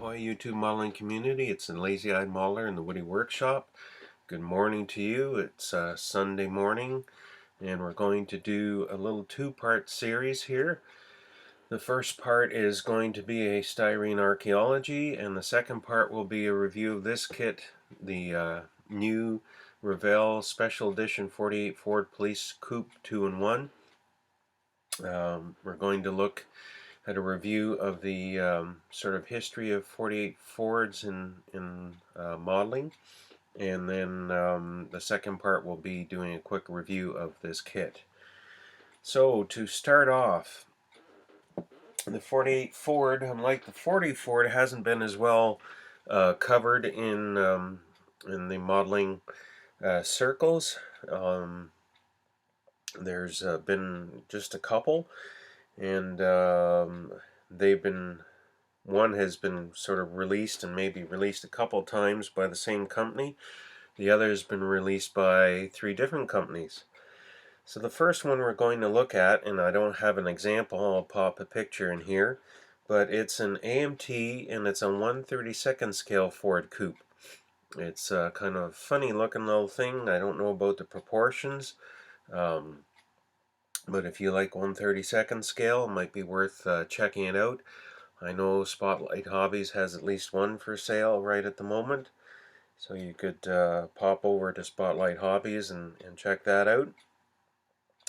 Ahoy YouTube modeling community, it's the Lazy Eyed Modeler in the Woody Workshop. Good morning to you. It's Sunday morning and we're going to do a little two-part series here. The first part is going to be a Styrene Archeology and the second part will be a review of this kit, the new Revell Special Edition 48 Ford Police Coupe 2-in-1. We're going to look at a review of the sort of history of 48 Fords in modeling, and then the second part will be doing a quick review of this kit. So to start off, the 48 Ford, unlike the 40 Ford, hasn't been as well covered in the modeling circles. There's been just a couple, and one has been sort of released and maybe released a couple times by the same company. The other has been released by 3 different companies. So the first one we're going to look at, and I don't have an example, I'll pop a picture in here, but it's an AMT and it's a 1/32 scale Ford Coupe. It's a kind of funny looking little thing. I don't know about the proportions. But if you like 1/32 scale, it might be worth checking it out. I know Spotlight Hobbies has at least one for sale right at the moment, so you could pop over to Spotlight Hobbies and check that out.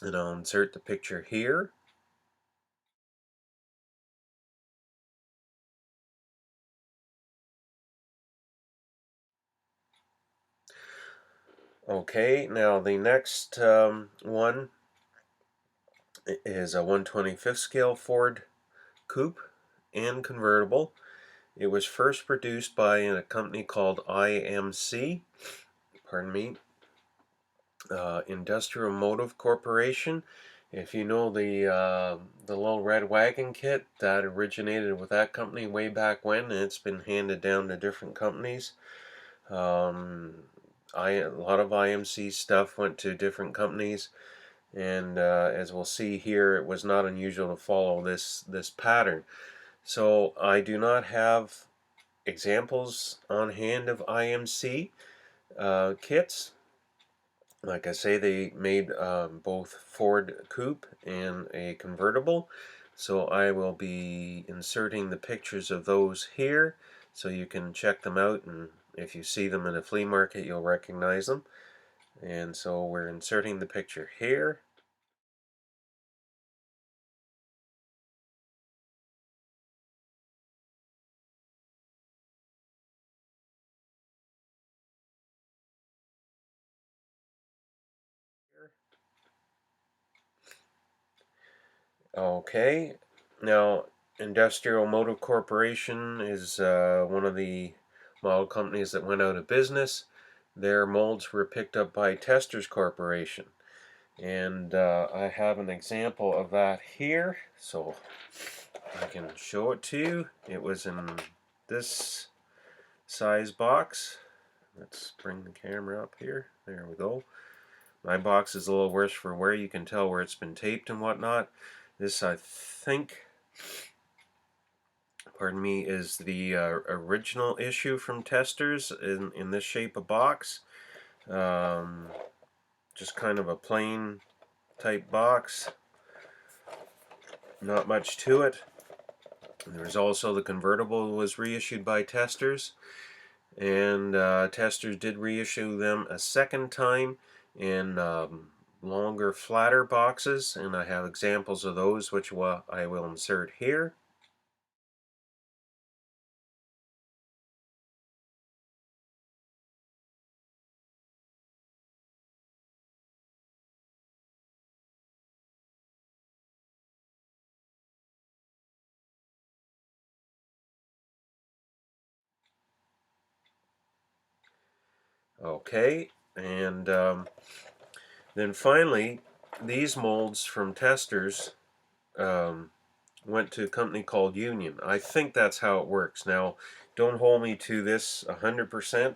And I'll insert the picture here. Okay, now the next one is a 1/25 scale Ford Coupe and convertible. It was first produced by a company called IMC, pardon me, Industrial Motive Corporation. If you know the little red wagon kit, that originated with that company way back when, and it's been handed down to different companies. A lot of IMC stuff went to different companies, and as we'll see here, it was not unusual to follow this pattern. So I do not have examples on hand of IMC kits. Like I say, they made both Ford Coupe and a convertible, so I will be inserting the pictures of those here so you can check them out, and if you see them in a flea market you'll recognize them. And so we're inserting the picture here. Okay, now Industrial Motive Corporation is one of the model companies that went out of business. Their molds were picked up by Testors Corporation, and I have an example of that here, so I can show it to you. It was in this size box. Let's bring the camera up here. There we go. My box is a little worse for wear. You can tell where it's been taped and whatnot. This, I think, pardon me, is the original issue from Testors in this shape of box. Just kind of a plain type box. Not much to it. There's also the convertible was reissued by Testors, and Testors did reissue them a second time in longer, flatter boxes, and I have examples of those which I will insert here. Okay, and then finally, these molds from Testors went to a company called Union. I think that's how it works. Now, don't hold me to this 100%,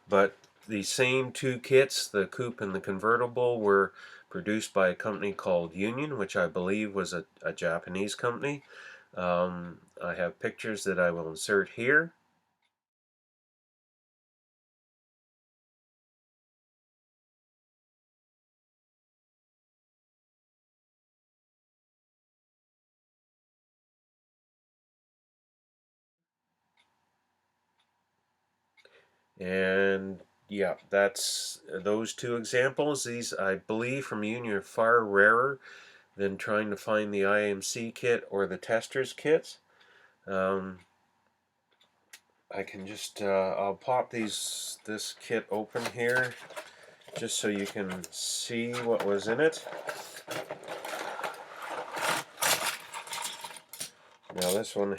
but the same 2 kits, the coupe and the convertible, were produced by a company called Union, which I believe was a Japanese company. I have pictures that I will insert here. And yeah, that's those two examples. These, I believe, from Union are far rarer than trying to find the IMC kit or the tester's kits. I can just, I'll pop this kit open here just so you can see what was in it. Now this one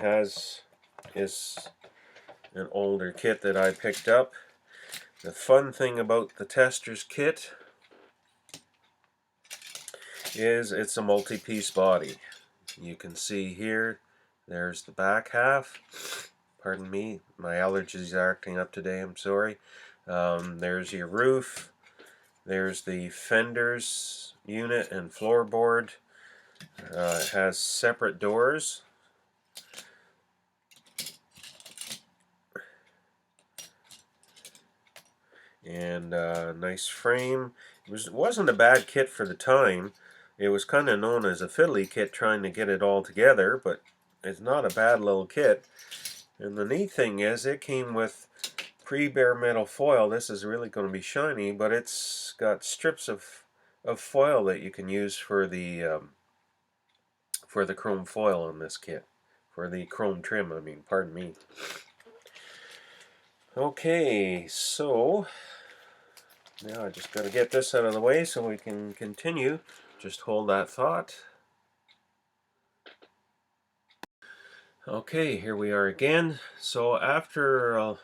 is an older kit that I picked up. The fun thing about the tester's kit is it's a multi-piece body. You can see here, there's the back half. Pardon me, my allergies are acting up today, I'm sorry. There's your roof. There's the fenders unit and floorboard. It has separate doors. And nice frame. It wasn't a bad kit for the time. It was kind of known as a fiddly kit trying to get it all together, but it's not a bad little kit. And the neat thing is it came with pre-bare metal foil. This is really going to be shiny, but it's got strips of foil that you can use for the chrome foil on this kit. For the chrome trim, I mean, pardon me. Okay, so now I just got to get this out of the way so we can continue. Just hold that thought. Okay, here we are again. So after a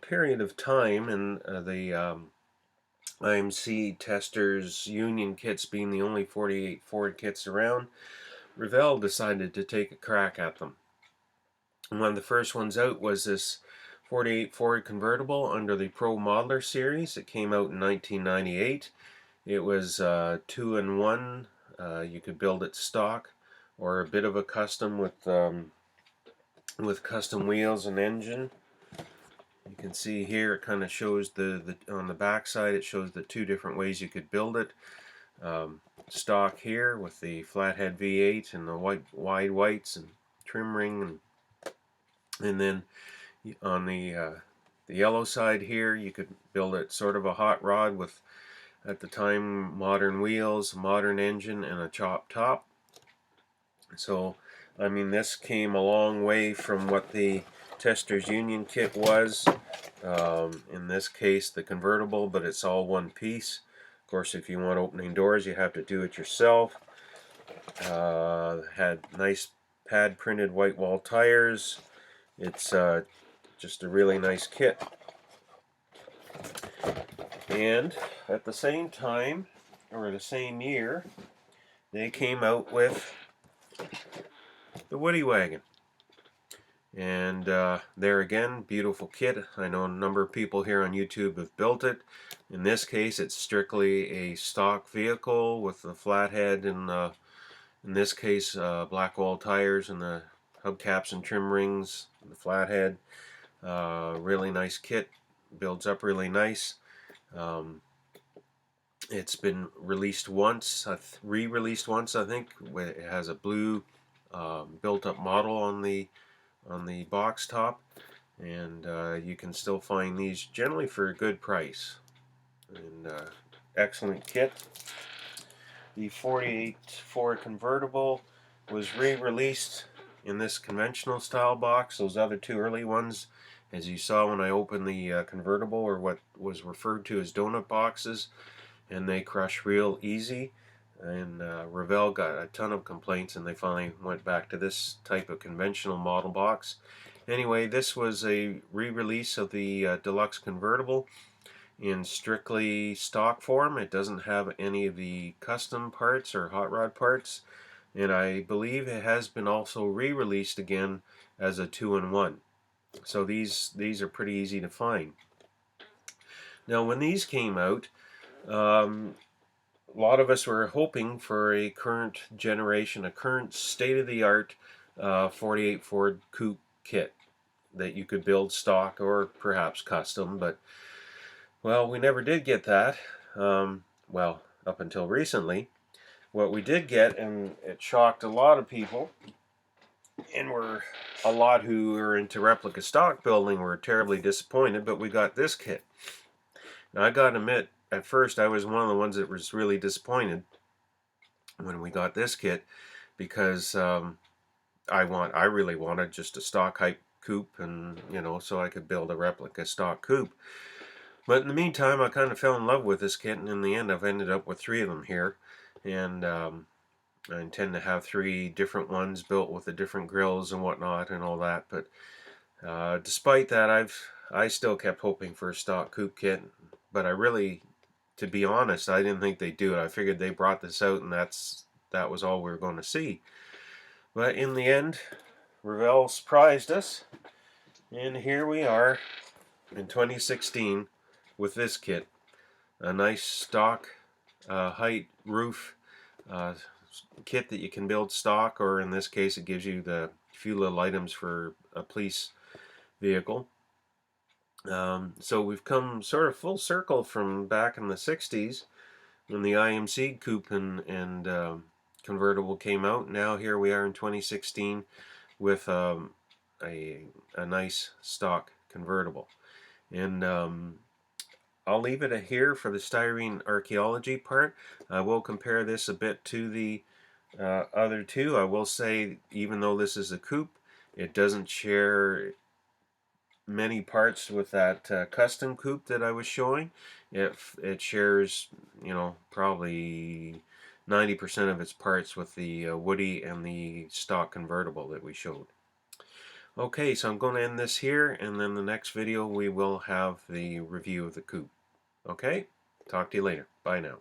period of time and the IMC testers Union kits being the only 48 Ford kits around, Revell decided to take a crack at them. And one of the first ones out was this 48 Ford convertible under the Pro Modeler series. It came out in 1998. It was 2-in-1. You could build it stock or a bit of a custom with custom wheels and engine. You can see here it kind of shows on the back side it shows the two different ways you could build it. Stock here with the flathead V8 and the wide whites and trim ring, and then on the yellow side here you could build it sort of a hot rod with, at the time, modern wheels, modern engine, and a chop top. So I mean, this came a long way from what the Tester's Union kit was. In this case the convertible, but it's all one piece. Of course, if you want opening doors you have to do it yourself. Had nice pad printed white wall tires. It's just a really nice kit. And at the same time, or the same year, they came out with the Woody Wagon. And there again, beautiful kit. I know a number of people here on YouTube have built it. In this case, it's strictly a stock vehicle with the flathead and in this case black wall tires and the hubcaps and trim rings, the flathead. Really nice kit, builds up really nice. It's been released once, re-released once, I think. It has a blue built-up model on the box top, and you can still find these generally for a good price. And excellent kit. The 48 Ford convertible was re-released in this conventional style box. Those other two early ones, as you saw when I opened the convertible, are what was referred to as donut boxes, and they crush real easy. And Revell got a ton of complaints, and they finally went back to this type of conventional model box. Anyway, this was a re-release of the deluxe convertible in strictly stock form. It doesn't have any of the custom parts or hot rod parts, and I believe it has been also re-released again as a 2-in-1. So these are pretty easy to find. Now when these came out, a lot of us were hoping for a current generation, a current state-of-the-art 48 Ford coupe kit that you could build stock or perhaps custom, but well, we never did get that. Well, up until recently. What we did get, and it shocked a lot of people, and were a lot who are into replica stock building were terribly disappointed, but we got this kit. Now, I gotta admit, at first I was one of the ones that was really disappointed when we got this kit, because I really wanted just a stock height coupe, and so I could build a replica stock coupe. But in the meantime, I kind of fell in love with this kit, and in the end I've ended up with 3 of them here, and I intend to have 3 different ones built with the different grills and whatnot and all that. But despite that, I still kept hoping for a stock coupe kit, but I really, to be honest, I didn't think they'd do it. I figured they brought this out and that was all we were going to see. But in the end, Revell surprised us, and here we are in 2016 with this kit. A nice stock height roof kit that you can build stock, or in this case it gives you the few little items for a police vehicle. So we've come sort of full circle from back in the 60s when the IMC coupe and convertible came out. Now here we are in 2016 with a nice stock convertible. And I'll leave it here for the Styrene Archeology part. I will compare this a bit to the other two. I will say, even though this is a coupe, it doesn't share many parts with that custom coupe that I was showing. It shares, probably 90% of its parts with the Woody and the stock convertible that we showed. Okay, so I'm going to end this here, and then the next video we will have the review of the coupe. Okay, talk to you later. Bye now.